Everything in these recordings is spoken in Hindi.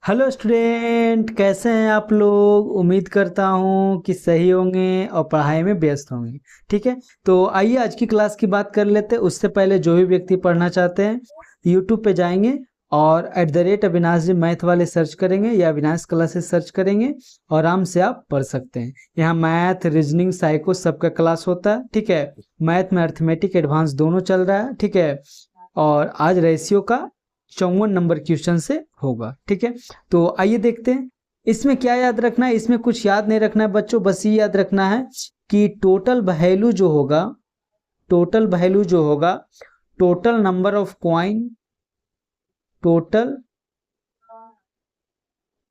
हेलो स्टूडेंट, कैसे हैं आप लोग। उम्मीद करता हूँ कि सही होंगे और पढ़ाई में व्यस्त होंगे। ठीक है, तो आइए आज की क्लास की बात कर लेते हैं। उससे पहले जो भी व्यक्ति पढ़ना चाहते हैं यूट्यूब पे जाएंगे और @अविनाश जी मैथ वाले सर्च करेंगे या अविनाश क्लासेस सर्च करेंगे और आराम से आप पढ़ सकते हैं। यहाँ मैथ, रीजनिंग, साइको सबका क्लास होता है। ठीक है, मैथ में अर्थमेटिक एडवांस दोनों चल रहा है। ठीक है, और आज रेशियो का 54 नंबर क्वेश्चन से होगा। ठीक है, तो आइए देखते हैं इसमें क्या याद रखना है। इसमें कुछ याद नहीं रखना है बच्चों, बस ये याद रखना है कि टोटल वैल्यू जो होगा, टोटल वैल्यू जो होगा, total number of coin, total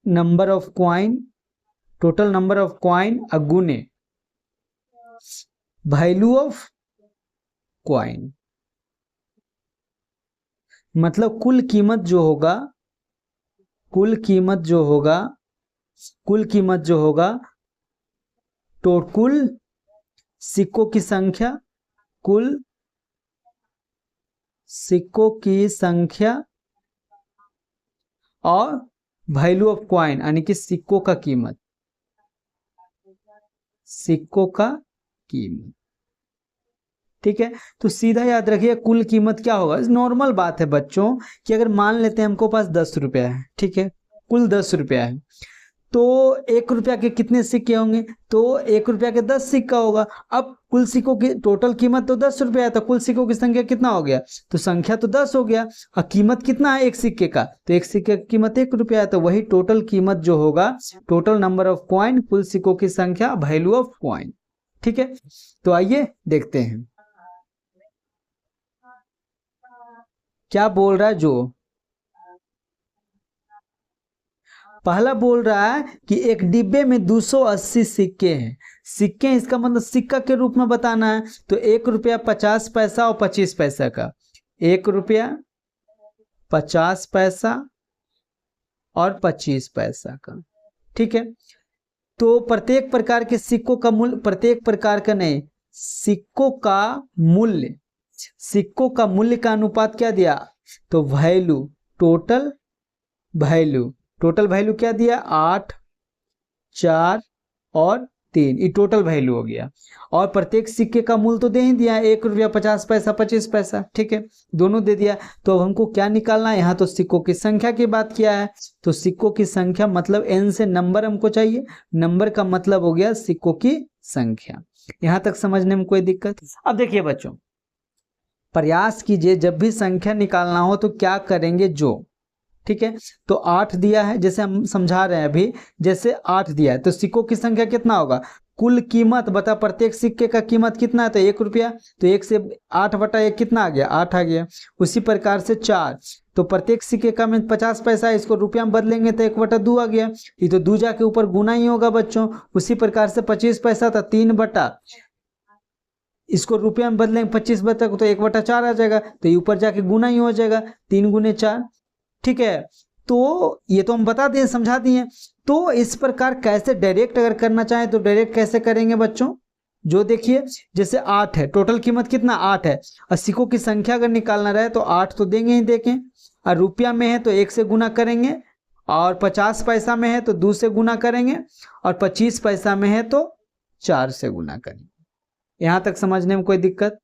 number of coin, total number of coin अगुने वैल्यू ऑफ कॉइन, मतलब कुल कीमत जो होगा, कुल कीमत जो होगा, कुल कीमत जो होगा, तो कुल सिक्कों की संख्या, कुल सिक्कों की संख्या और वैल्यू ऑफ कॉइन यानी कि सिक्कों का कीमत, सिक्कों का कीमत। ठीक है, तो सीधा याद रखिए कुल कीमत क्या होगा। नॉर्मल बात है बच्चों कि अगर मान लेते हैं हमको पास 10 रुपया है, ठीक है, कुल 10 रुपया है, तो 1 रुपया के कितने सिक्के होंगे, तो 1 रुपया के 10 सिक्का होगा। अब कुल सिक्कों की टोटल कीमत तो 10 रुपया है, तो कुल सिक्कों की संख्या कितना हो गया, तो संख्या तो 10 हो गया और कीमत कितना है एक सिक्के का, तो एक सिक्के की कीमत 1 रुपया है, तो वही टोटल कीमत जो होगा, टोटल नंबर ऑफ कॉइन, कुल सिक्कों की संख्या, वैल्यू ऑफ कॉइन। ठीक है, तो आइए देखते हैं क्या बोल रहा है। जो पहला बोल रहा है कि एक डिब्बे में 280 सिक्के हैं। सिक्के इसका मतलब सिक्का के रूप में बताना है, तो 1 रुपया, 50 पैसा और 25 पैसा का, 1 रुपया, 50 पैसा और 25 पैसा का। ठीक है, तो प्रत्येक प्रकार के सिक्कों का मूल्य, प्रत्येक प्रकार का नहीं, सिक्कों का मूल्य, सिक्कों का मूल्य का अनुपात क्या दिया, तो value, total value, total value क्या दिया, 8, 4 और 3, ये टोटल वैल्यू हो गया। और प्रत्येक सिक्के का मूल्य तो दे ही दिया, 1 रुपया, 50 पैसा, 25 पैसा। ठीक है, दोनों दे दिया। तो अब हमको क्या निकालना है, यहाँ तो सिक्कों की संख्या की बात किया है, तो सिक्कों की संख्या मतलब n से नंबर हमको चाहिए, नंबर का मतलब हो गया सिक्कों की संख्या। यहाँ तक समझने में कोई दिक्कत। अब देखिए बच्चों, प्रयास कीजिए जब भी संख्या निकालना हो तो क्या करेंगे, जो, ठीक है, तो 8 दिया है, जैसे हम समझा रहे हैं अभी, जैसे 8 दिया है तो सिक्कों की संख्या कितना होगा, कुल कीमत बता प्रत्येक सिक्के का कीमत कितना है, तो 1 रुपया, तो 1 से 8/1 कितना आ गया, 8 आ गया। उसी प्रकार से 4, तो प्रत्येक सिक्के का में 50 पैसा है, इसको रुपया में बदलेंगे तो 1/2 आ गया, ये तो 2 जाके ऊपर गुना ही होगा बच्चों। उसी प्रकार से 25 पैसा था 3/, इसको रुपया में बदलेंगे 25 को तो 1/4 आ जाएगा, तो ये ऊपर जाके गुना ही हो जाएगा, 3 × 4। ठीक है, तो ये तो हम बता दिए, समझा दिए। तो इस प्रकार कैसे डायरेक्ट अगर करना चाहे तो डायरेक्ट कैसे करेंगे बच्चों, जो देखिए जैसे 8 है, टोटल कीमत कितना 8 है, और सिक्कों की संख्या अगर निकालना रहे तो 8 तो देंगे ही देखें, और रुपया में है तो 1 से गुना करेंगे, और 50 पैसा में है तो 2 से गुना करेंगे, और 25 पैसा में है तो 4 से गुना करेंगे। यहाँ तक समझने में कोई दिक्कत,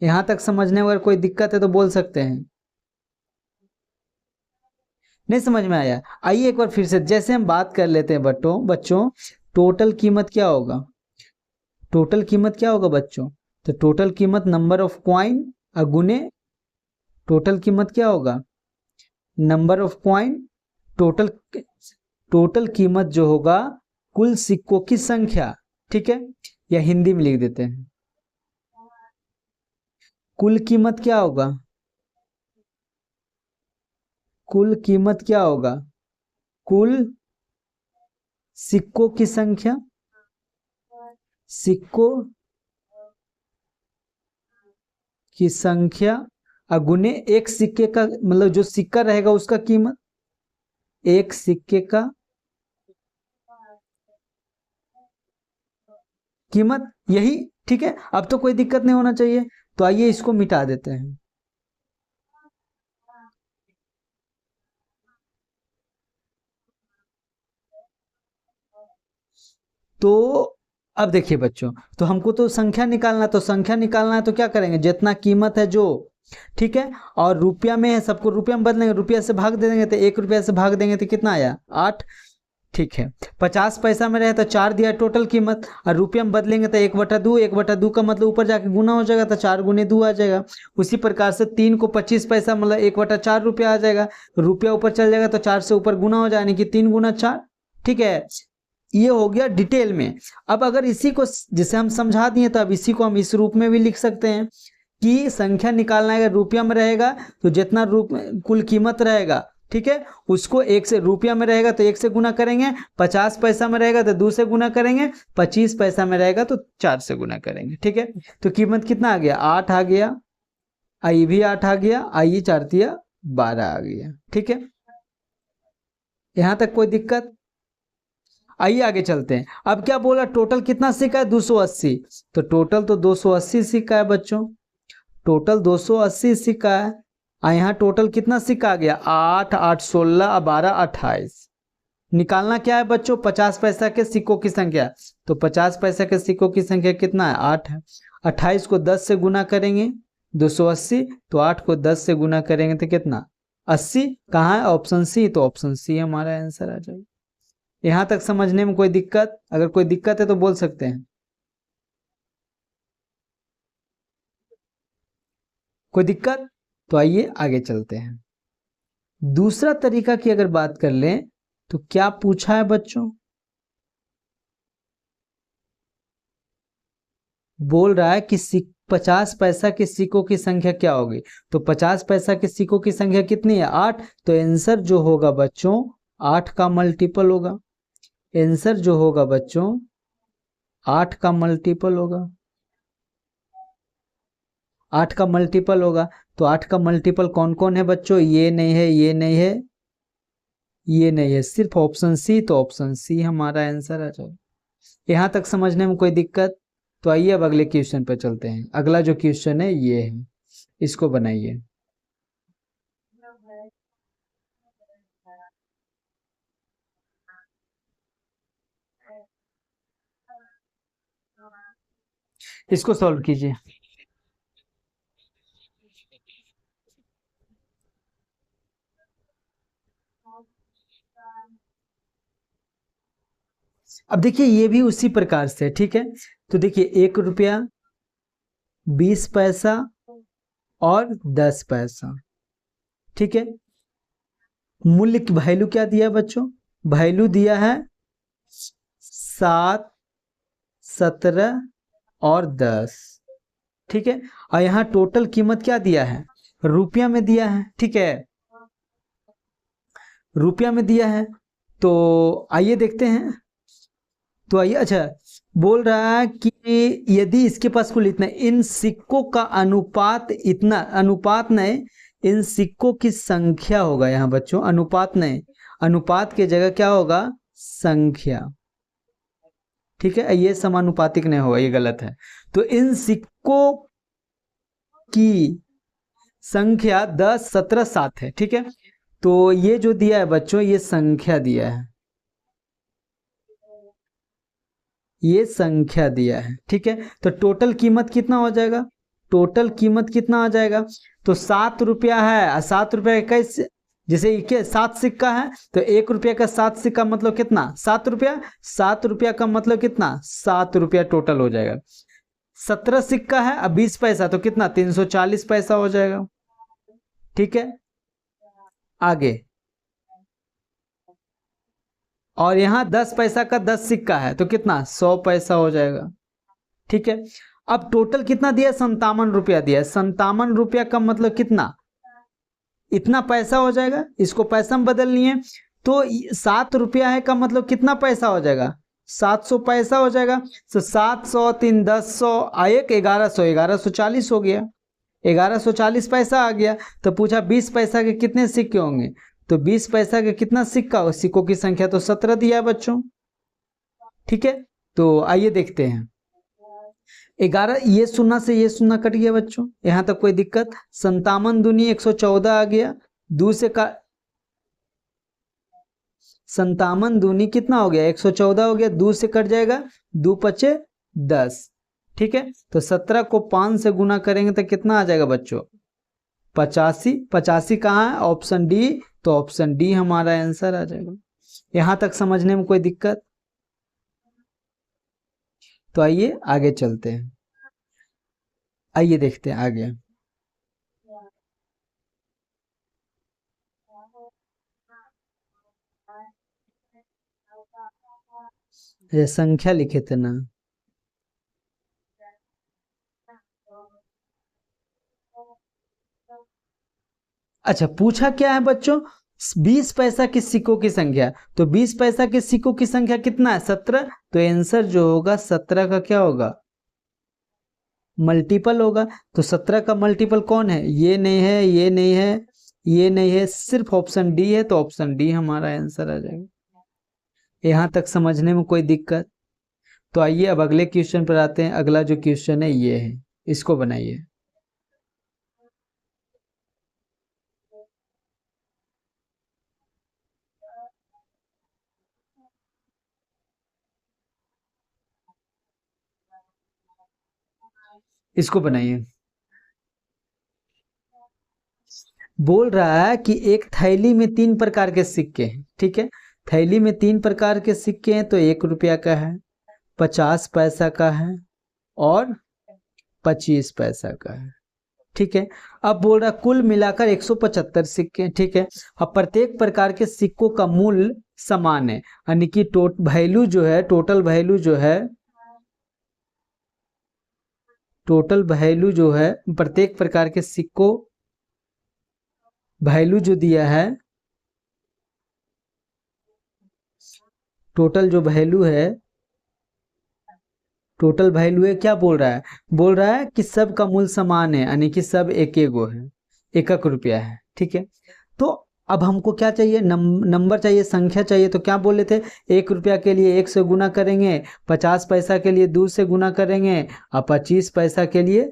यहाँ तक समझने में अगर कोई दिक्कत है तो बोल सकते हैं। नहीं समझ में आया, आइए एक बार फिर से जैसे हम बात कर लेते हैं बच्चों, टोटल कीमत क्या होगा, टोटल कीमत क्या होगा बच्चों, तो टोटल कीमत नंबर ऑफ कॉइन अगुने, टोटल कीमत क्या होगा, number of coin, total, total कीमत जो होगा कुल सिक्कों की संख्या। ठीक है, या हिंदी में लिख देते हैं, कुल कीमत क्या होगा, कुल कीमत क्या होगा, कुल सिक्कों की संख्या, सिक्कों की संख्या अगुने एक सिक्के का, मतलब जो सिक्का रहेगा उसका कीमत, एक सिक्के का कीमत, यही। ठीक है, अब तो कोई दिक्कत नहीं होना चाहिए, तो आइए इसको मिटा देते हैं। तो अब देखिए बच्चों, तो हमको तो संख्या निकालना, तो संख्या निकालना है तो क्या करेंगे, जितना कीमत है जो, ठीक है, और रुपया में है, सबको रुपया में बदलेंगे, रुपया से भाग दे देंगे, तो 1 रुपया से भाग देंगे तो कितना आया 8, ठीक है। 50 पैसा में रहे तो 4 दिया टोटल कीमत, और रुपया में बदलेंगे तो 1/2, 1/2 का मतलब ऊपर जाके गुना हो जाएगा, तो 4 गुने 2 आ जाएगा। उसी प्रकार से 3 को 25 पैसा मतलब 1/4 रुपया आ जाएगा, रुपया ऊपर चल जाएगा तो 4 से ऊपर गुना हो जाए, यानी कि 3 गुना 4, ठीक है। ये हो गया डिटेल में। अब अगर इसी को जिसे हम समझा दिए, तो अब इसी को हम इस रूप में भी लिख सकते हैं कि संख्या निकालना है, अगर रुपया में रहेगा तो जितना कुल कीमत रहेगा, ठीक है, उसको 1 से, रुपया में रहेगा तो 1 से गुना करेंगे, 50 पैसा में रहेगा तो 2 से गुना करेंगे, 25 पैसा में रहेगा तो 4 से गुना करेंगे, ठीक है। तो कीमत कितना आ गया, 8 आ गया, आई भी 8 आ गया, आई 4 तिया 12 आ गया, ठीक है। यहां तक कोई दिक्कत? आइए आगे चलते हैं। अब क्या बोला, टोटल कितना सिक्का है, 280, तो टोटल तो 280 सिक्का है बच्चों, टोटल 280 सिक्का है। यहाँ टोटल कितना सिक्का आ गया, 8, 8, 16, 12, 28। निकालना क्या है बच्चों, 50 पैसा के सिक्कों की संख्या, तो 50 पैसा के सिक्कों की संख्या कितना है, 8 है। 28 को 10 से गुना करेंगे 280, तो 8 को 10 से गुना करेंगे तो कितना, 80। कहाँ है, ऑप्शन सी, तो ऑप्शन सी हमारा आंसर आ जाएगा। यहां तक समझने में कोई दिक्कत? अगर कोई दिक्कत है तो बोल सकते हैं। कोई दिक्कत? तो आइए आगे चलते हैं। दूसरा तरीका की अगर बात कर लें तो क्या पूछा है बच्चों, बोल रहा है कि 50 पैसा के सिक्कों की संख्या क्या होगी, तो 50 पैसा के सिक्कों की संख्या कितनी है, 8। तो आंसर जो होगा बच्चों 8 का मल्टीपल होगा, आंसर जो होगा बच्चों 8 का मल्टीपल होगा, 8 का मल्टीपल होगा। तो 8 का मल्टीपल कौन कौन है बच्चों, ये नहीं है, ये नहीं है, ये नहीं है, सिर्फ ऑप्शन सी, तो ऑप्शन सी हमारा आंसर आ जाएगा। यहां तक समझने में कोई दिक्कत? तो आइए अब अगले क्वेश्चन पर चलते हैं। अगला जो क्वेश्चन है ये है, इसको बनाइए। इसको सॉल्व कीजिए। अब देखिए ये भी उसी प्रकार से, ठीक है। तो देखिए 1 रुपया, 20 पैसा और 10 पैसा, ठीक है। मूल्य की वैल्यू क्या दिया है बच्चों, वैल्यू दिया है 7, 17 और 10, ठीक है। और यहाँ टोटल कीमत क्या दिया है, रुपया में दिया है, ठीक है, रुपया में दिया है। तो आइए देखते हैं। तो आइए, अच्छा बोल रहा है कि यदि इसके पास कुल इतना, इन सिक्कों का अनुपात इतना, अनुपात नहीं, इन सिक्कों की संख्या होगा यहाँ बच्चों, अनुपात नहीं, अनुपात की जगह क्या होगा, संख्या, ठीक है। ये समानुपातिक नहीं होगा, ये गलत है। तो इन सिक्कों की संख्या 10, 17, 7 है, ठीक है। तो ये जो दिया है बच्चों, ये संख्या दिया है, ये संख्या दिया है, ठीक है। तो टोटल कीमत कितना हो जाएगा, टोटल कीमत कितना आ जाएगा, तो 7 रुपया है, 7 रुपया कैसे, जैसे ये 7 सिक्का है तो 1 रुपया का 7 सिक्का मतलब कितना, 7 रुपया, 7 रुपया का मतलब कितना, 7 रुपया टोटल हो जाएगा। 17 सिक्का है, अब 20 पैसा तो कितना, 340 पैसा हो जाएगा, ठीक है। आगे, और यहाँ 10 पैसा का 10 सिक्का है तो कितना, 100 पैसा हो जाएगा, ठीक है। अब टोटल कितना दिया, 57 रुपया दिया, 57 रुपया का मतलब कितना, इतना पैसा हो जाएगा, इसको पैसा में बदल लिए तो 7 रुपया है का मतलब कितना पैसा हो जाएगा, 700 पैसा हो जाएगा। तो 700, 3, 10, एक 1100, 1140 हो गया, 1140 पैसा आ गया। तो पूछा 20 पैसा के कितने सिक्के होंगे, तो 20 पैसा के कितना सिक्का हो, सिक्कों की संख्या तो 17 दिया है बच्चों, ठीक है। तो आइए देखते हैं, 11, ये शून्य से ये शून्य कट गया बच्चों, यहां तक कोई दिक्कत। 57 दूनी 114 आ गया, 2 से का 57 दूनी कितना हो गया, 114 हो गया, 2 से कट जाएगा, 2 पचे 10, ठीक है। तो 17 को 5 से गुना करेंगे तो कितना आ जाएगा बच्चों, 85। 85 कहाँ है, ऑप्शन डी, तो ऑप्शन डी हमारा आंसर आ जाएगा। यहां तक समझने में कोई दिक्कत? तो आइए आगे चलते हैं, आइए देखते हैं आगे। ये संख्या लिखे थे ना, अच्छा पूछा क्या है बच्चों, 20 पैसा के सिक्कों की संख्या। तो 20 पैसा के सिक्कों की संख्या कितना है, 17। तो आंसर जो होगा 17 का क्या होगा, मल्टीपल होगा। तो 17 का मल्टीपल कौन है, ये नहीं है, ये नहीं है, ये नहीं है, सिर्फ ऑप्शन डी है। तो ऑप्शन डी हमारा आंसर आ जाएगा। यहां तक समझने में कोई दिक्कत? तो आइए अब अगले क्वेश्चन पर आते हैं। अगला जो क्वेश्चन है ये है, इसको बनाइए। इसको बनाइए। बोल रहा है कि एक थैली में 3 प्रकार के सिक्के हैं, ठीक है। थैली में 3 प्रकार के सिक्के हैं, तो 1 रुपया का है, 50 पैसा का है और 25 पैसा का है, ठीक है। अब बोल रहा कुल मिलाकर 175 सिक्के, ठीक है। अब प्रत्येक प्रकार के सिक्कों का मूल्य समान है, यानी कि वैल्यू जो है, टोटल वैल्यू जो है, टोटल वैल्यू जो है प्रत्येक प्रकार के सिक्कों वैल्यू जो दिया है, टोटल जो वैल्यू है, टोटल वैल्यू है, क्या बोल रहा है, बोल रहा है कि सब का मूल्य समान है, यानी कि सब एक एक गो है, एक एक रुपया है, ठीक है। तो अब हमको क्या चाहिए, नंबर चाहिए, संख्या चाहिए। तो क्या बोले थे, 1 रुपया के लिए 1 से गुना करेंगे, 50 पैसा के लिए 2 से गुना करेंगे और 25 पैसा के लिए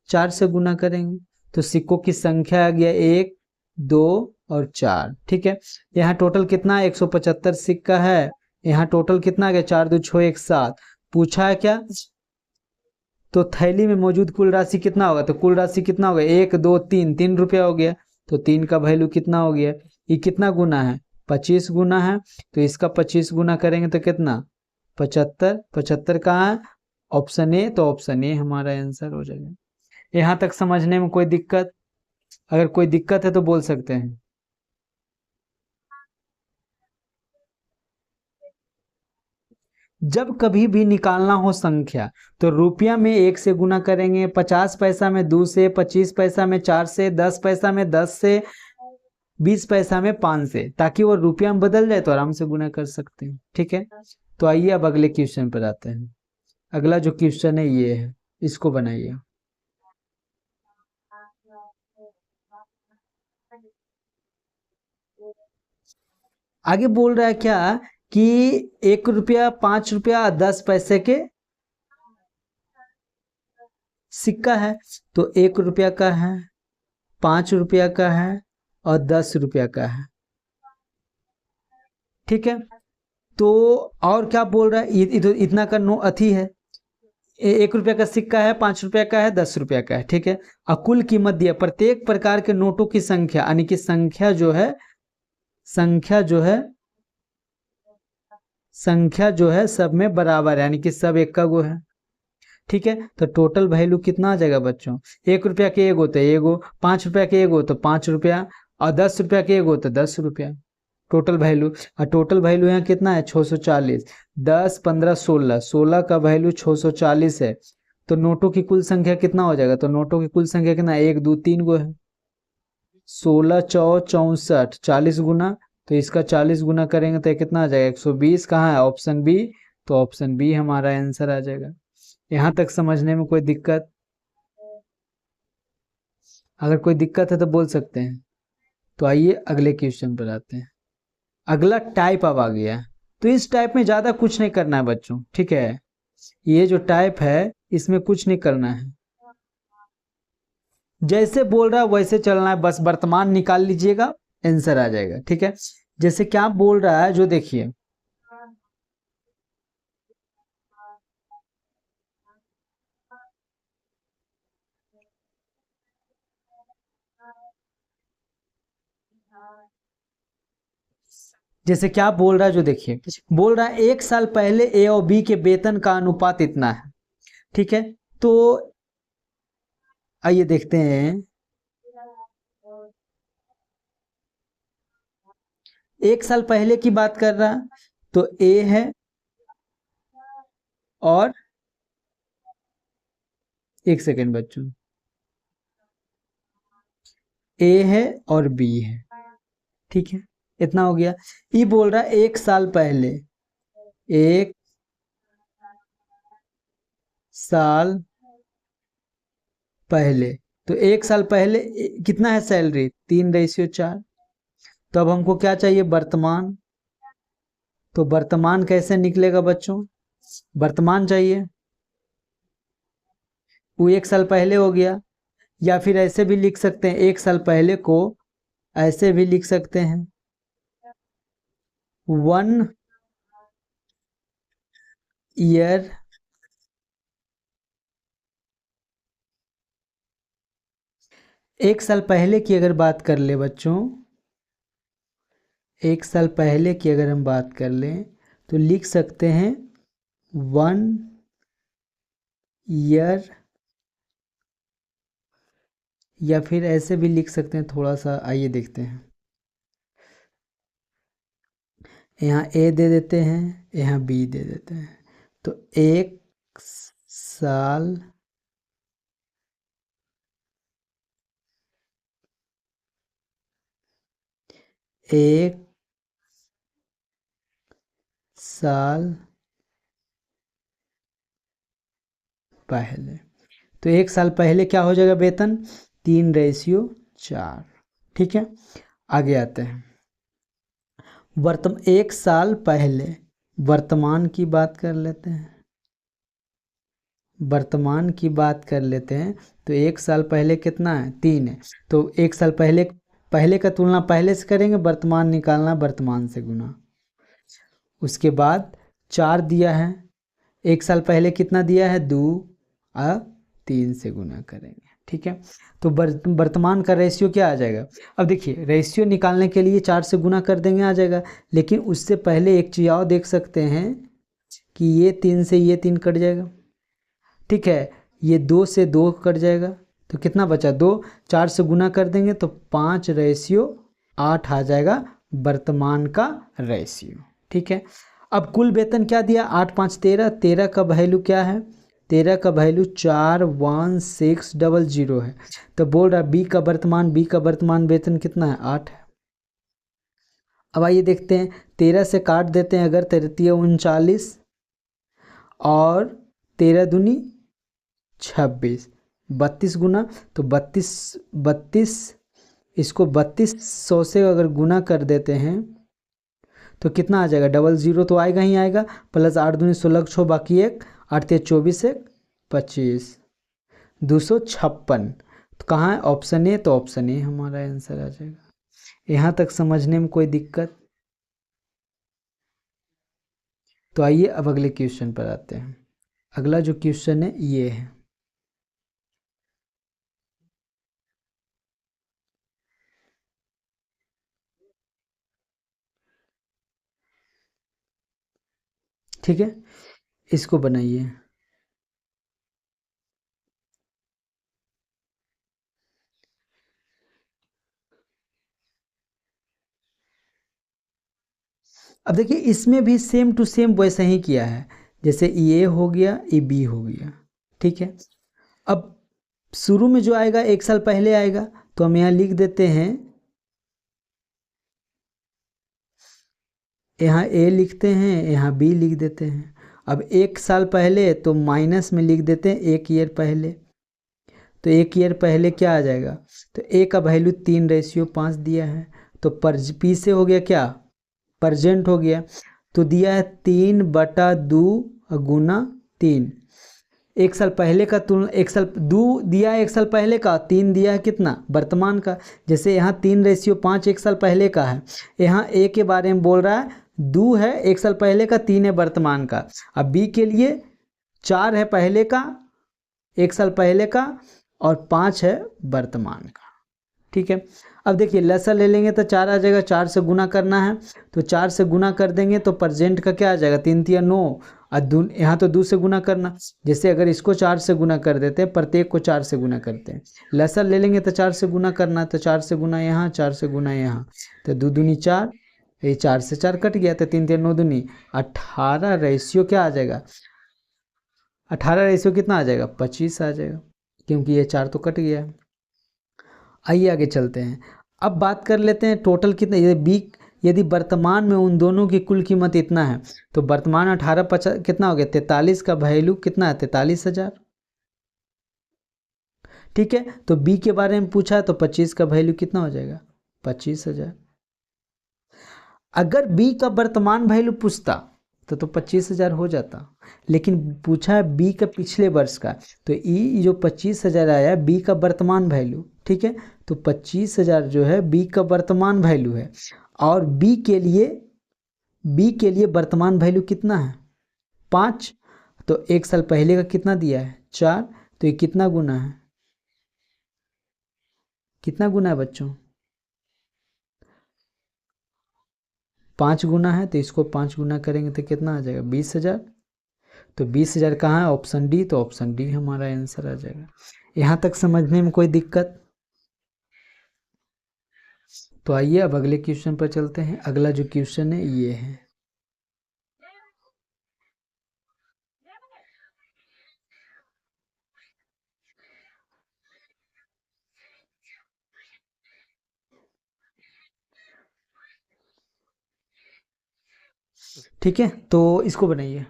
4 से गुना करेंगे। तो सिक्कों की संख्या आ गया 1, 2 और 4, ठीक है। यहाँ टोटल कितना है, 175 सिक्का है। यहाँ टोटल कितना आ गया, 4 2 6 1 7। पूछा है क्या, तो थैली में मौजूद कुल राशि कितना होगा, तो कुल राशि कितना होगा, 1 2 3, 3 रुपया हो गया। तो 3 का वैल्यू कितना हो गया, ये कितना गुना है, 25 गुना है। तो इसका 25 गुना करेंगे तो कितना, 75। 75 कहाँ है, ऑप्शन ए, तो ऑप्शन ए हमारा आंसर हो जाएगा। यहाँ तक समझने में कोई दिक्कत? अगर कोई दिक्कत है तो बोल सकते हैं। जब कभी भी निकालना हो संख्या, तो रुपया में 1 से गुना करेंगे, 50 पैसा में 2 से, 25 पैसा में 4 से, 10 पैसा में 10 से, 20 पैसा में 5 से, ताकि वो रुपया में बदल जाए तो आराम से गुना कर सकते हैं, ठीक है। तो आइए अब अगले क्वेश्चन पर आते हैं। अगला जो क्वेश्चन है ये है, इसको बनाइए। आगे बोल रहा है क्या कि 1 रुपया, 5 रुपया, 10 पैसे के सिक्का है। तो 1 रुपया का है, 5 रुपया का है और 10 रुपया का है, ठीक है। तो और क्या बोल रहा है, इतना का नो अथी है, 1 रुपया का सिक्का है, 5 रुपया का है, 10 रुपया का है, ठीक है। और कुल कीमत दिया, प्रत्येक प्रकार के नोटों की संख्या, यानी कि संख्या जो है, संख्या जो है, संख्या जो है सब में बराबर है, यानी कि सब एक का गो है, ठीक है। तो टोटल वैल्यू कितना आ जाएगा बच्चों, 1 रुपया के एगो तो एगो, 5 रुपया के एगो तो 5 रुपया और 10 रुपया के एगो तो 10 रुपया, टोटल वैल्यू। और टोटल वैल्यू यहाँ कितना है, 640। 10 15 16, 16 का वैल्यू 640 है। तो नोटों की कुल संख्या कितना हो जाएगा, तो नोटों की कुल संख्या कितना, 1 2 3 गो है, 16 4 64, 40 गुना। तो इसका 40 गुना करेंगे तो कितना आ जाएगा, 120। कहाँ है, ऑप्शन बी, तो ऑप्शन बी हमारा आंसर आ जाएगा। यहां तक समझने में कोई दिक्कत? अगर कोई दिक्कत है तो बोल सकते हैं। तो आइए अगले क्वेश्चन पर आते हैं। अगला टाइप अब आ गया। तो इस टाइप में ज्यादा कुछ नहीं करना है बच्चों, ठीक है। ये जो टाइप है इसमें कुछ नहीं करना है, जैसे बोल रहा है वैसे चलना है, बस वर्तमान निकाल लीजिएगा, आंसर आ जाएगा, ठीक है। जैसे क्या बोल रहा है जो देखिए, जैसे क्या बोल रहा है जो देखिए, बोल रहा है 1 साल पहले ए और बी के वेतन का अनुपात इतना है। ठीक है, तो आइए देखते हैं। 1 साल पहले की बात कर रहा है, तो ए है और, एक सेकेंड बच्चों, ए है और बी है। ठीक है, इतना हो गया। ई बोल रहा है 1 साल पहले, 1 साल पहले, तो 1 साल पहले कितना है सैलरी, 3:4। तो अब हमको क्या चाहिए, वर्तमान। तो वर्तमान कैसे निकलेगा बच्चों, वर्तमान चाहिए, वो 1 साल पहले हो गया। या फिर ऐसे भी लिख सकते हैं, 1 साल पहले को ऐसे भी लिख सकते हैं, 1 ईयर, एक साल पहले की अगर बात कर ले बच्चों, 1 साल पहले की अगर हम बात कर लें तो लिख सकते हैं 1 ईयर, या फिर ऐसे भी लिख सकते हैं थोड़ा सा, आइए देखते हैं। यहाँ ए दे देते हैं, यहाँ बी दे देते हैं। तो 1 साल एक साल पहले, तो 1 साल पहले क्या हो जाएगा वेतन, 3:4। ठीक है, आगे आते हैं। 1 साल पहले वर्तमान की बात कर लेते हैं, वर्तमान की बात कर लेते हैं। तो 1 साल पहले कितना है, 3 है। तो 1 साल पहले, पहले का तुलना पहले से करेंगे, वर्तमान निकालना, वर्तमान से गुना। उसके बाद 4 दिया है, 1 साल पहले कितना दिया है, 2, अब 3 से गुना करेंगे। ठीक है, तो वर्तमान का रेशियो क्या आ जाएगा। अब देखिए, रेशियो निकालने के लिए 4 से गुना कर देंगे, आ जाएगा। लेकिन उससे पहले एक चीज़ और देख सकते हैं कि ये 3 से ये 3 कट जाएगा। ठीक है, ये 2 से 2 कट जाएगा, तो कितना बचा, 2। 4 से गुना कर देंगे तो 5:8 आ जाएगा वर्तमान का रेशियो। ठीक है, अब कुल वेतन क्या दिया, 8 5 13, 13 का वैल्यू क्या है, 13 का वैल्यू 41600 है। तो बोल रहा बी का वर्तमान वेतन कितना है, 8 है। अब आइए देखते हैं, 13 से काट देते हैं अगर, 33 और 13 दूनी 26, 32 गुना, तो 32, इसको 3200 से अगर गुना कर देते हैं तो कितना आ जाएगा, 00 तो आएगा ही आएगा, प्लस 8 दूनी 16 6, बाकी 1, 8 3 24 1 25, 256। तो कहाँ है, ऑप्शन ए, तो ऑप्शन ए हमारा आंसर आ जाएगा। यहाँ तक समझने में कोई दिक्कत। तो आइए अब अगले क्वेश्चन पर आते हैं। अगला जो क्वेश्चन है ये है, ठीक है, इसको बनाइए। अब देखिए, इसमें भी सेम टू सेम वैसा ही किया है, जैसे ये हो गया, ये बी हो गया। ठीक है, अब शुरू में जो आएगा 1 साल पहले आएगा, तो हम यहाँ लिख देते हैं, यहाँ ए लिखते हैं, यहाँ बी लिख देते हैं। अब 1 साल पहले तो माइनस में लिख देते हैं 1 ईयर पहले, तो 1 ईयर पहले क्या आ जाएगा, तो ए का वैल्यू 3:5 दिया है, तो पी से हो गया क्या, परजेंट हो गया। तो दिया है 3/2 गुना 3, एक साल पहले का तुलना, एक साल दो दिया है एक साल पहले का, 3 दिया है कितना वर्तमान का। जैसे यहाँ 3:5 एक साल पहले का है, यहाँ ए के बारे में बोल रहा है 2 है एक साल पहले का, 3 है वर्तमान का। अब बी के लिए 4 है पहले का, एक साल पहले का, और 5 है वर्तमान का। ठीक है, अब देखिए लसा ले लेंगे तो 4 आ जाएगा, 4 से गुना करना है तो 4 से गुना कर देंगे तो प्रेजेंट का क्या आ जाएगा 3 तिया 9, और यहाँ तो 2 से गुना करना। जैसे अगर इसको 4 से गुना कर देते हैं, प्रत्येक को 4 से गुना करते हैं। लसा ले लेंगे तो 4 से गुना करना, तो 4 से गुना यहाँ, 4 से गुना यहाँ, तो 2 दूनी 4, ये 4 से 4 कट गया, तो 3 तिया 9 दूनी 18 रेशियो क्या आ जाएगा, 18 रेशियो कितना आ जाएगा 25 आ जाएगा, क्योंकि ये 4 तो कट गया है। आइए आगे चलते हैं। अब बात कर लेते हैं टोटल कितना, यदि वर्तमान में उन दोनों की कुल कीमत इतना है तो वर्तमान 18 50 कितना हो गया 43 का वैल्यू कितना है 43,000। ठीक है, तो बी के बारे में पूछा है तो 25 का वैल्यू कितना हो जाएगा 25,000। अगर बी का वर्तमान वैल्यू पूछता तो 25,000 हो जाता, लेकिन पूछा है बी का पिछले वर्ष का, तो ई जो 25,000 आया बी का वर्तमान वैल्यू। ठीक है, तो 25,000 जो है बी का वर्तमान वैल्यू है, और बी के लिए वर्तमान वैल्यू कितना है 5, तो एक साल पहले का कितना दिया है 4, तो ये कितना गुना है, कितना गुना है बच्चों 5 गुना है, तो इसको 5 गुना करेंगे तो कितना आ जाएगा 20,000। तो 20,000 कहाँ है ऑप्शन डी, तो ऑप्शन डी हमारा आंसर आ जाएगा। यहाँ तक समझने में कोई दिक्कत? तो आइए अब अगले क्वेश्चन पर चलते हैं। अगला जो क्वेश्चन है ये है, ठीक है, तो इसको बनाइए।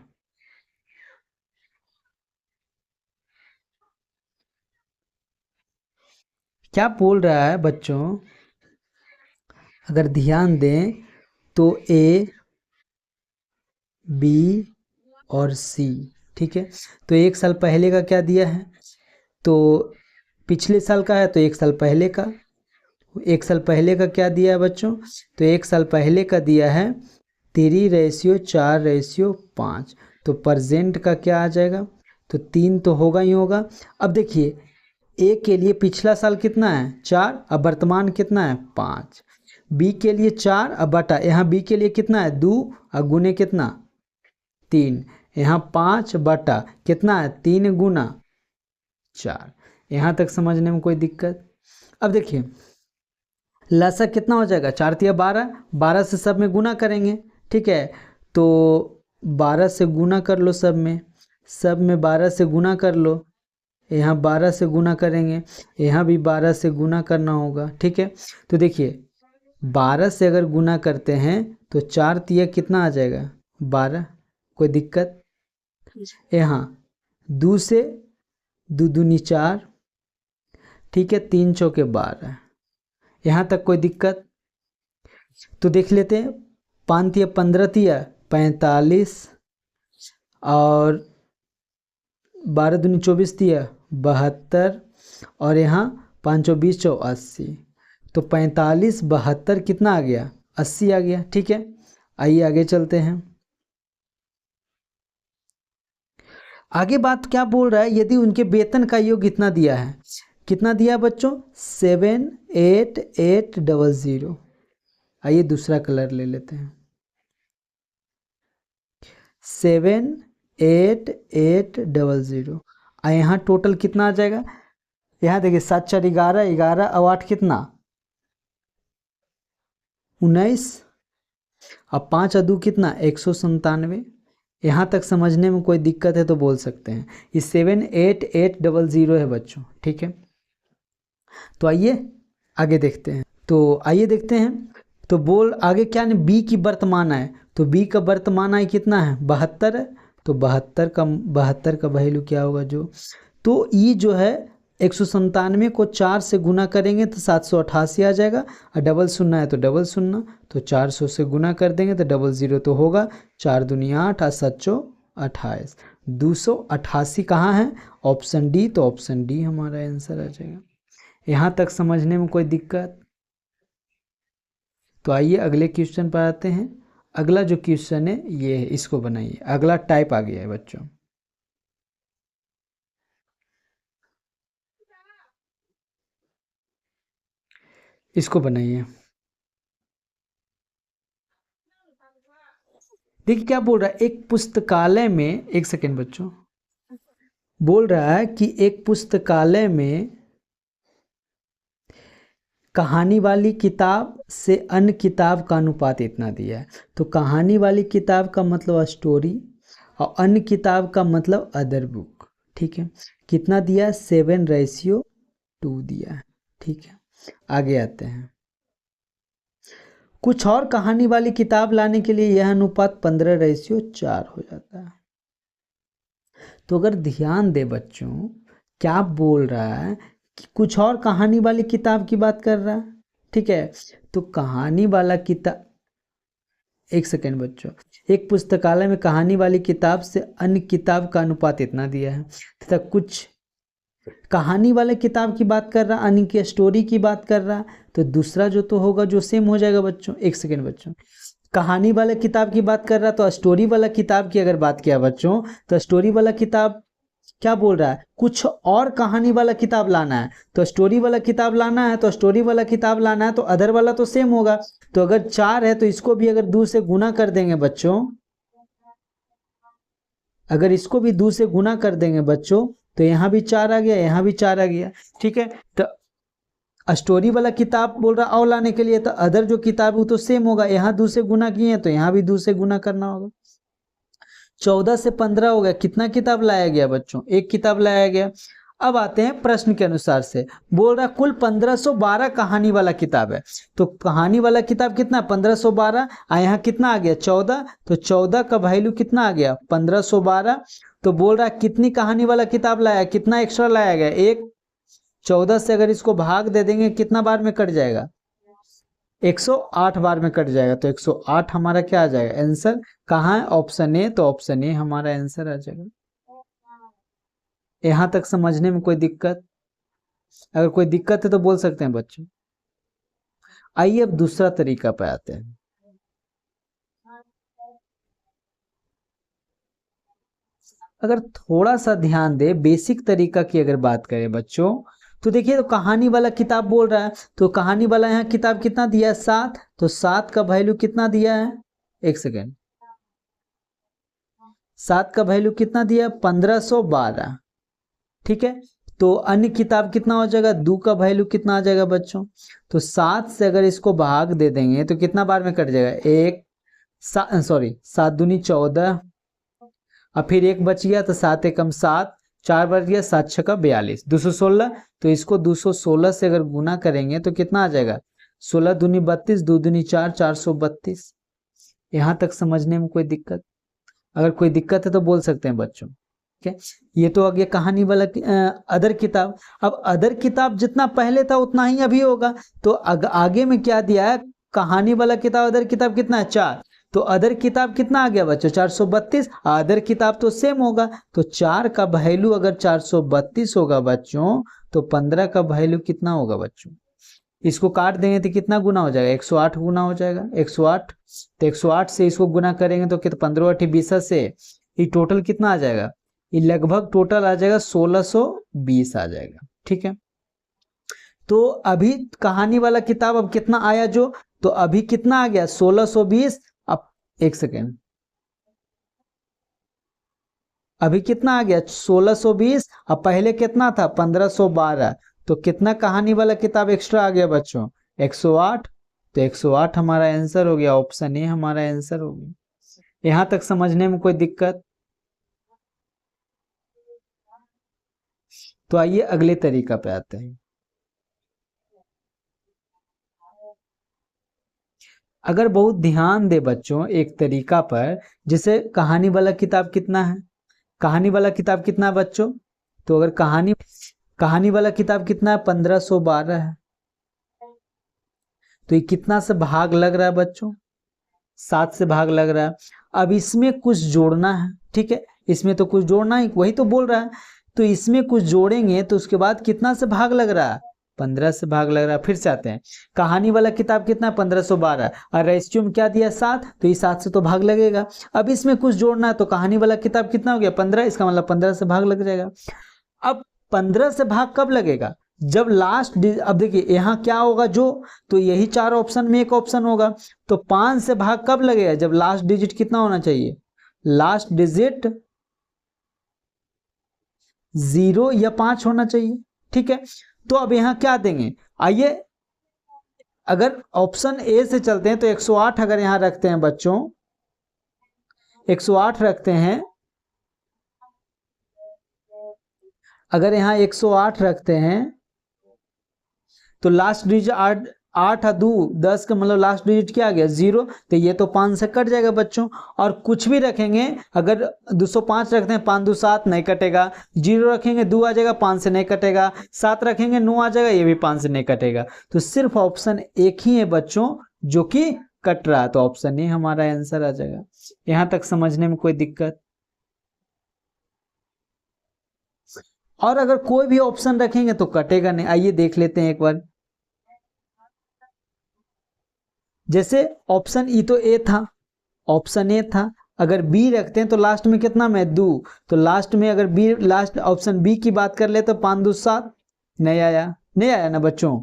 क्या बोल रहा है बच्चों, अगर ध्यान दें तो ए बी और सी, ठीक है, तो एक साल पहले का क्या दिया है, तो पिछले साल का है तो एक साल पहले का, एक साल पहले का क्या दिया है बच्चों, तो एक साल पहले का दिया है 3:4:5, तो प्रेजेंट का क्या आ जाएगा, तो 3 तो होगा ही होगा। अब देखिए ए के लिए पिछला साल कितना है 4, अब वर्तमान कितना है 5, बी के लिए 4 अब बटा, यहाँ बी के लिए कितना है 2 और गुने कितना 3, यहाँ 5 बटा कितना है 3 गुना 4। यहाँ तक समझने में कोई दिक्कत? अब देखिए लसा कितना हो जाएगा 4 तिया 12, 12 से सब में गुना करेंगे। ठीक है, तो 12 से गुना कर लो, सब में 12 से गुना कर लो, यहाँ 12 से गुना करेंगे, यहाँ भी 12 से गुना करना होगा। ठीक है, तो देखिए 12 से अगर गुना करते हैं तो 4 तिया कितना आ जाएगा 12, कोई दिक्कत? यहाँ 2 से 2 दूनी 4, ठीक है, 3 चौके 12, यहाँ तक कोई दिक्कत? तो देख लेते हैं 5 तिया 15 तिया 45, और 12 दूनी 24 तिया 72, और यहाँ 5 चौ 20 चौ 80, तो 45 72 कितना आ गया 80 आ गया। ठीक है, आइए आगे चलते हैं। आगे बात क्या बोल रहा है, यदि उनके वेतन का योग इतना दिया है, कितना दिया बच्चों 78800। आइए दूसरा कलर ले लेते हैं, 78800, और यहाँ टोटल कितना आ जाएगा, यहाँ देखिए 7 4 11, 11 और 8 कितना 19, और 5 और 2 कितना 197। यहाँ तक समझने में कोई दिक्कत है तो बोल सकते हैं। ये 78800 है बच्चों। ठीक है, तो आइए आगे देखते हैं। तो बोल आगे क्या नहीं, बी की वर्तमान आय, तो बी का वर्तमान आय कितना है 72 है, तो 72 का वैल्यू क्या होगा जो, तो ई जो है 197 को 4 से गुना करेंगे तो 788 आ जाएगा, और डबल शून्य है तो डबल शून्य, तो 400 से गुना कर देंगे तो 00 तो होगा, 4 दूनी 8 और 7 चौ 28। 288 कहाँ है? ऑप्शन डी, तो ऑप्शन डी हमारा आंसर आ जाएगा। यहाँ तक समझने में कोई दिक्कत? तो आइए अगले क्वेश्चन पर आते हैं। अगला जो क्वेश्चन है ये है, इसको बनाइए। अगला टाइप आ गया है बच्चों। इसको बनाइए। देखिए क्या बोल रहा है, एक पुस्तकालय में, एक सेकेंड बच्चों, बोल रहा है कि एक पुस्तकालय में कहानी वाली किताब से अन्य किताब का अनुपात इतना दिया है। तो कहानी वाली किताब का मतलब स्टोरी, और अन्य किताब का मतलब अदर बुक। ठीक है, कितना दिया है? 7:2 दिया है। ठीक है, आगे आते हैं। कुछ और कहानी वाली किताब लाने के लिए यह अनुपात 15:4 हो जाता है। तो अगर ध्यान दे बच्चों, क्या बोल रहा है कि कुछ और कहानी वाली किताब की बात कर रहा है। ठीक है, तो कहानी वाला किताब, एक सेकेंड बच्चों, एक पुस्तकालय में कहानी वाली किताब से अन्य किताब का अनुपात इतना दिया है, तथा कुछ कहानी वाले किताब की बात कर रहा, अन्य की स्टोरी की बात कर रहा, तो दूसरा जो तो होगा जो सेम हो जाएगा बच्चों। एक सेकेंड बच्चों, कहानी वाला किताब की बात कर रहा तो स्टोरी वाला किताब की अगर बात किया बच्चों, तो स्टोरी वाला किताब क्या बोल रहा है? कुछ और कहानी वाला किताब लाना है, तो स्टोरी वाला किताब लाना है, तो स्टोरी वाला किताब लाना है, तो अदर वाला तो सेम होगा। तो अगर 4 है तो इसको भी अगर 2 से गुना कर देंगे बच्चों, अगर इसको भी 2 से गुना कर देंगे बच्चों, तो यहाँ भी 4 आ गया, यहाँ भी 4 आ गया। ठीक है, तो स्टोरी वाला किताब बोल रहा और लाने के लिए, तो अदर जो किताब है वो तो सेम होगा। यहाँ 2 से गुना किए तो यहाँ भी 2 से गुना करना होगा। 14 से 15 हो गया, कितना किताब लाया गया बच्चों? एक किताब लाया गया। अब आते हैं प्रश्न के अनुसार से, बोल रहा कुल 1512 कहानी वाला किताब है। तो कहानी वाला किताब कितना? 1512। यहाँ कितना आ गया? 14। तो 14 का वैल्यू कितना आ गया? 1512। तो बोल रहा कितनी कहानी वाला किताब लाया, कितना एक्स्ट्रा लाया गया? एक। 14 से अगर इसको भाग दे देंगे कितना बार में कट जाएगा? 108 बार में कट जाएगा। तो 108 हमारा क्या आ जाएगा आंसर? कहाँ है? Option A. तो ऑप्शन ए हमारा आंसर आ जाएगा। यहां तक समझने में कोई दिक्कत? अगर कोई दिक्कत है तो बोल सकते हैं बच्चों। आइए अब दूसरा तरीका पे आते हैं। अगर थोड़ा सा ध्यान दे, बेसिक तरीका की अगर बात करें बच्चों, तो देखिए, तो कहानी वाला किताब बोल रहा है, तो कहानी वाला यहाँ किताब कितना दिया है? 7। तो 7 का वैल्यू कितना दिया है? एक सेकेंड, 7 का वैल्यू कितना दिया? 1512। ठीक है, तो अन्य किताब कितना हो जाएगा? 2 का वैल्यू कितना आ जाएगा बच्चों? तो 7 से अगर इसको भाग दे देंगे तो कितना बार में कट जाएगा? एक, सॉरी, 7 दूनी 14, और फिर एक बच गया, तो 7 एकम 7, 4 बच गया, 7 छक्का 42, 216। तो इसको 216 से अगर गुना करेंगे तो कितना आ जाएगा? 16 दूनी 32, 2 दूनी 4, 432। यहाँ तक समझने में कोई दिक्कत? अगर कोई दिक्कत है तो बोल सकते हैं बच्चों। ठीक है, ये तो आ गया कहानी वाला अदर किताब। अब अदर किताब जितना पहले था उतना ही अभी होगा। तो आगे में क्या दिया है? कहानी वाला किताब, अदर किताब कितना है? 4। तो अदर किताब कितना आ गया बच्चों? 432। अदर किताब तो सेम होगा। तो 4 का वैल्यू अगर 432 होगा बच्चों, तो 15 का वैल्यू कितना होगा बच्चों? इसको काट देंगे तो कितना गुना हो जाएगा? 108 गुना हो जाएगा। 108, तो 108 से इसको गुना करेंगे तो कितना? 15 8 20 से ये टोटल कितना आ जाएगा? ये लगभग टोटल आ जाएगा 1620 आ जाएगा। ठीक है, तो अभी कहानी वाला किताब अब कितना आया जो? तो अभी कितना आ गया? 1620। अब एक सेकेंड, अभी कितना आ गया? 1620। अब पहले कितना था? 1512। तो कितना कहानी वाला किताब एक्स्ट्रा आ गया बच्चों? 108। तो 108 हमारा आंसर हो गया। ऑप्शन ए हमारा आंसर हो गया। यहां तक समझने में कोई दिक्कत? तो आइए अगले तरीका पे आते हैं। अगर बहुत ध्यान दे बच्चों एक तरीका पर, जैसे कहानी वाला किताब कितना है? कहानी वाला किताब कितना है बच्चों? तो अगर कहानी वाला किताब कितना है? 1512 है। तो ये कितना से भाग लग रहा है बच्चों? 7 से भाग लग रहा है। अब इसमें कुछ जोड़ना है। ठीक है, इसमें तो कुछ जोड़ना ही, वही तो बोल रहा है। तो इसमें कुछ जोड़ेंगे तो उसके बाद कितना से भाग लग रहा है, 15 से भाग लग रहा है। फिर से आते हैं, कहानी वाला किताब कितना है 1512, और रेशियो में क्या दिया 7, तो ये 7 से तो भाग लगेगा। अब इसमें कुछ जोड़ना है तो कहानी वाला किताब कितना हो गया 15, इसका मतलब 15 से भाग लग जाएगा। अब 15 से भाग कब लगेगा, जब लास्ट, अब देखिए यहाँ क्या होगा जो, तो यही 4 ऑप्शन में एक ऑप्शन होगा। तो 5 से भाग कब लगेगा, जब लास्ट डिजिट कितना होना चाहिए, लास्ट डिजिट 0 या 5 होना चाहिए। ठीक है, तो अब यहाँ क्या देंगे, आइए अगर ऑप्शन ए से चलते हैं तो 108 अगर यहाँ रखते हैं बच्चों, 108 रखते हैं, अगर यहाँ 108 रखते हैं तो लास्ट डिजिट 8 8 2 10 का मतलब लास्ट डिजिट क्या आ गया 0, तो ये तो 5 से कट जाएगा बच्चों। और कुछ भी रखेंगे, अगर 205 रखते हैं 5 2 7 नहीं कटेगा, 0 रखेंगे 2 आ जाएगा 5 से नहीं कटेगा, 7 रखेंगे 9 आ जाएगा, ये भी 5 से नहीं कटेगा। तो सिर्फ ऑप्शन एक ही है बच्चों जो कि कट रहा है, तो ऑप्शन ए हमारा आंसर आ जाएगा। यहां तक समझने में कोई दिक्कत? और अगर कोई भी ऑप्शन रखेंगे तो कटेगा नहीं। आइए देख लेते हैं एक बार, जैसे ऑप्शन ई तो ए था, ऑप्शन ए था, अगर बी रखते हैं तो लास्ट में कितना में 2, तो लास्ट में अगर बी, लास्ट ऑप्शन बी की बात कर ले तो 5 2 7, नहीं आया, नहीं आया ना बच्चों।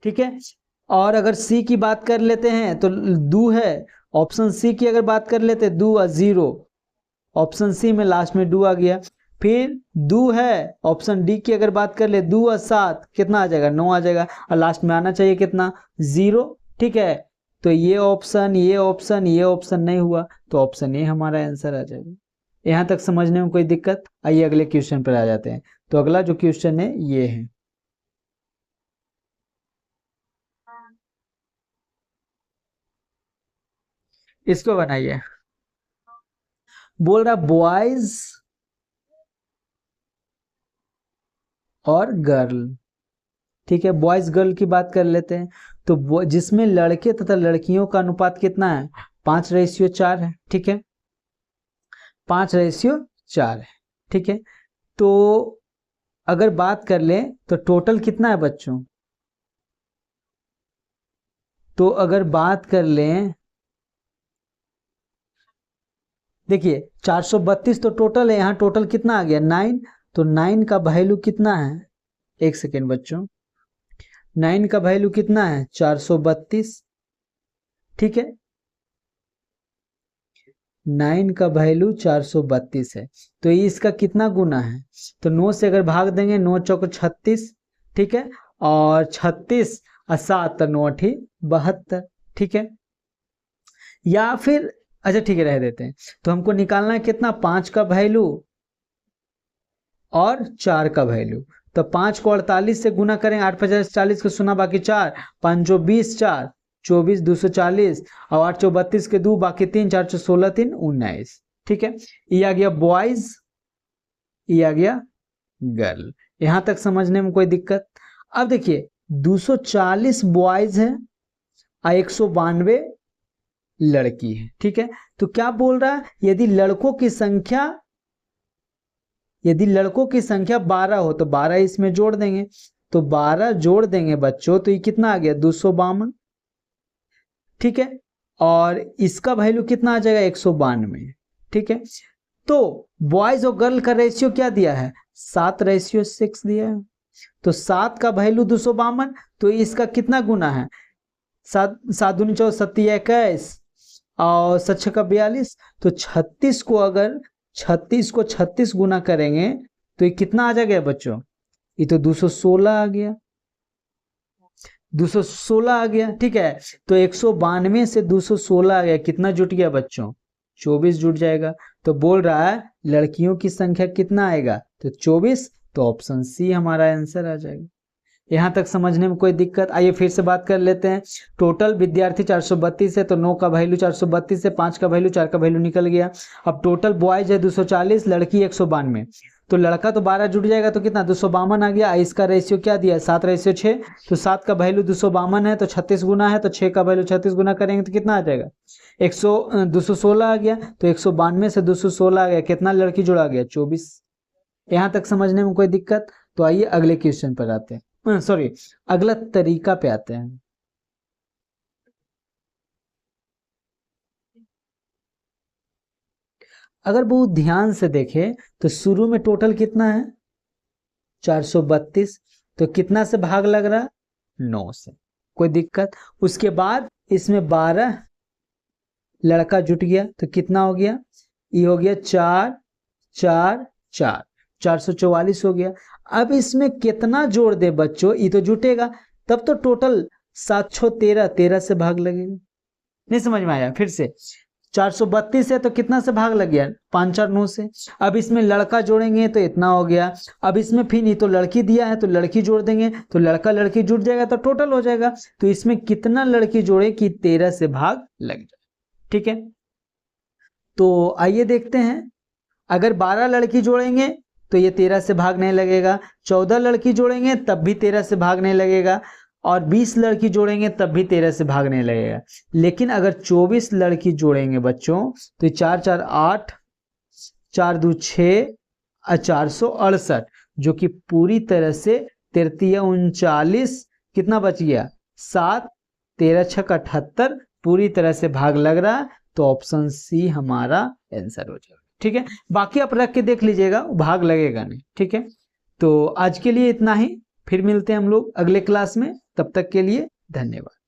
ठीक है, और अगर सी की बात कर लेते हैं तो 2 है, ऑप्शन सी की अगर बात कर लेते 2 और 0, ऑप्शन सी में लास्ट में 2 आ गया। फिर 2 है, ऑप्शन डी की अगर बात कर ले 2 और 7 कितना आ जाएगा 9 आ जाएगा, और लास्ट में आना चाहिए कितना 0। ठीक है, तो ये ऑप्शन ये ऑप्शन ये ऑप्शन नहीं हुआ, तो ऑप्शन ए हमारा आंसर आ जाएगा। यहां तक समझने में कोई दिक्कत? आइए अगले क्वेश्चन पर आ जाते हैं। तो अगला जो क्वेश्चन है ये है, इसको बनाइए। बोल रहा बॉयज और गर्ल, ठीक है, बॉयज गर्ल की बात कर लेते हैं। तो जिसमें लड़के तथा लड़कियों का अनुपात कितना है 5:4 है। ठीक है, 5:4 है। ठीक है, तो अगर बात कर लें तो टोटल कितना है बच्चों, तो अगर बात कर लें, देखिए 432 तो टोटल है, यहाँ टोटल कितना आ गया 9, तो 9 का वैल्यू कितना है, एक सेकेंड बच्चों, 9 का वैल्यू कितना है 432। ठीक है, 9 का वैल्यू 432 है, तो ये इसका कितना गुना है, तो 9 से अगर भाग देंगे 9 चौक 36, ठीक है, और 36 और 7 9 8 72। ठीक है, या फिर अच्छा ठीक है रह देते हैं, तो हमको निकालना है कितना 5 का वैल्यू और 4 का वैल्यू। तो 5 को 48 से गुना करें, 8 50 40 को सुना बाकी 4, 5 20 4 24 240, और 8 32 के 2 बाकी 3 4 16 3 19। ठीक है, ये आ गया बॉयज, ये आ गया गर्ल। यहां तक समझने में कोई दिक्कत? अब देखिए 240 बॉयज है और 192 लड़की है। ठीक है, तो क्या बोल रहा है, यदि लड़कों की संख्या 12 हो तो 12 इसमें जोड़ देंगे, तो 12 जोड़ देंगे बच्चों, तो ये कितना आ गया 252। ठीक है, और इसका वैल्यू कितना आ जाएगा 192। ठीक है, तो बॉयज और गर्ल का रेशियो क्या दिया है 7:6 दिया है, तो 7 का वैल्यू 252, तो इसका कितना गुना है 7 7 दूनी 14 21 और 7 का 42, तो 36 को अगर 36 गुना करेंगे तो ये कितना आ जाएगा बच्चों, ये तो 216 आ गया, 216 आ गया। ठीक है, तो 192 से 216 आ गया, कितना जुट गया बच्चों 24 जुट जाएगा। तो बोल रहा है लड़कियों की संख्या कितना आएगा, तो 24, तो ऑप्शन सी हमारा आंसर आ जाएगा। यहां तक समझने में कोई दिक्कत? आइए फिर से बात कर लेते हैं। टोटल विद्यार्थी 432 है, तो 9 का वैल्यू 432 से 5 का वैल्यू 4 का वैल्यू निकल गया। अब टोटल बॉयज है 240, लड़की 192, तो लड़का तो 12 जुट जाएगा तो कितना 252 आ गया। इसका रेशियो क्या दिया है 7:6, तो 7 का वैल्यू 252 है तो 36 गुना है, तो 6 का वैल्यू 36 गुना करेंगे तो कितना आ जाएगा 216 आ गया। तो 192 से 216 आ गया, कितना लड़की जुड़ा गया 24। यहां तक समझने में कोई दिक्कत? तो आइए अगले क्वेश्चन पर आते हैं, सॉरी अगला तरीका पे आते हैं। अगर बहुत ध्यान से देखें तो शुरू में टोटल कितना है 432, तो कितना से भाग लग रहा 9 से, कोई दिक्कत? उसके बाद इसमें 12 लड़का जुट गया तो कितना हो गया, ये हो गया 4 4 4, 444 हो गया। अब इसमें कितना जोड़ दे बच्चों, ये तो जुटेगा, तब तो टोटल 713, 13 से भाग लगेगा। नहीं समझ में आया? फिर से 432 है तो कितना से भाग लग गया 5 4 9 से। अब इसमें लड़का जोड़ेंगे तो इतना हो गया। अब इसमें फिर नहीं तो लड़की दिया है तो लड़की जोड़ देंगे तो लड़का लड़की जुट जाएगा तो टोटल हो जाएगा। तो इसमें कितना लड़की जोड़े कि 13 से भाग लग जाए। ठीक है, तो आइए देखते हैं। अगर 12 लड़की जोड़ेंगे तो ये 13 से भाग नहीं लगेगा, 14 लड़की जोड़ेंगे तब भी 13 से भाग नहीं लगेगा, और 20 लड़की जोड़ेंगे तब भी 13 से भाग नहीं लगेगा। लेकिन अगर 24 लड़की जोड़ेंगे बच्चों तो 4 4 8, 4 2 6, 468, जो कि पूरी तरह से 33 कितना बच गया 7, 13 6 78, पूरी तरह से भाग लग रहा है। तो ऑप्शन सी हमारा आंसर हो जाएगा। ठीक है, बाकी आप रख के देख लीजिएगा, भाग लगेगा नहीं। ठीक है, तो आज के लिए इतना ही, फिर मिलते हैं हम लोग अगले क्लास में, तब तक के लिए धन्यवाद।